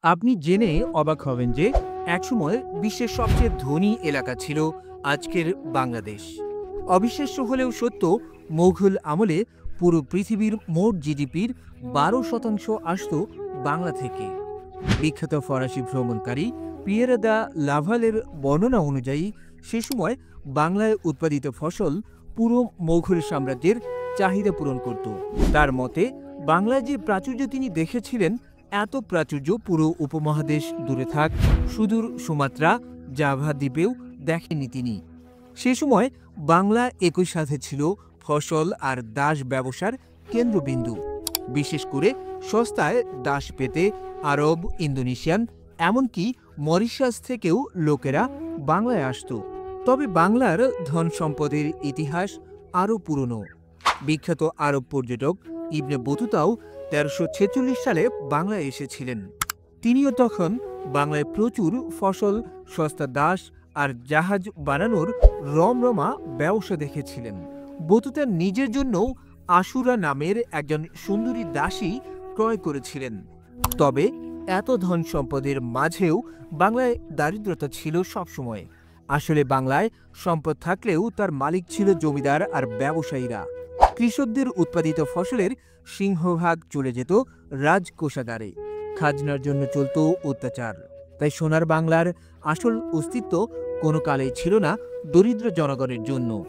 আপনি জেনে অবাক হবেন যে একসময় বিশ্বের সবচেয়ে ধনী এলাকা ছিল আজকের বাংলাদেশ। অবিশ্বাস্য হলেও সত্য, মোঘল আমলে পুরো পৃথিবীর মোট জিডিপির 12% আসত বাংলা থেকে। বিখ্যাত ফরাসি ভ্রমণকারী পিয়ের দা লাভালের বর্ণনা অনুযায়ী সে সময় বাংলায় উৎপাদিত ফসল পুরো মোঘল সাম্রাজ্যের চাহিদা পূরণ করত। তার মতে, বাংলায় যে প্রাচুর্য তিনি দেখেছিলেন, এত প্রাচুর্য পুরো উপমহাদেশ দূরে থাক সুদূর সুমাত্রা, জাভা দ্বীপেও দেখেননি তিনি। সে সময় বাংলা একই সাথে ছিল ফসল আর দাস ব্যবসার কেন্দ্রবিন্দু। বিশেষ করে সস্তায় দাস পেতে আরব, ইন্দোনেশিয়ান, এমনকি মরিশাস থেকেও লোকেরা বাংলায় আসত। তবে বাংলার ধন সম্পদের ইতিহাস আরও পুরনো। বিখ্যাত আরব পর্যটক ইবনে বতুতাও ১৩৪৬ সালে বাংলায় এসেছিলেন। তিনিও তখন বাংলায় প্রচুর ফসল, সস্তা দাস আর জাহাজ বানানোর রমরমা ব্যবসা দেখেছিলেন। বতুতা নিজের জন্যও আশুরা নামের একজন সুন্দরী দাসী ক্রয় করেছিলেন। তবে এত ধন সম্পদের মাঝেও বাংলায় দারিদ্রতা ছিল সবসময়। আসলে বাংলায় সম্পদ থাকলেও তার মালিক ছিল জমিদার আর ব্যবসায়ীরা। কৃষকদের উৎপাদিত ফসলের সিংহভাগ চলে যেত রাজকোষাগারে। খাজনার জন্য চলত অত্যাচার। তাই সোনার বাংলার আসল অস্তিত্ব কোনো কালেই ছিল না দরিদ্র জনগণের জন্য।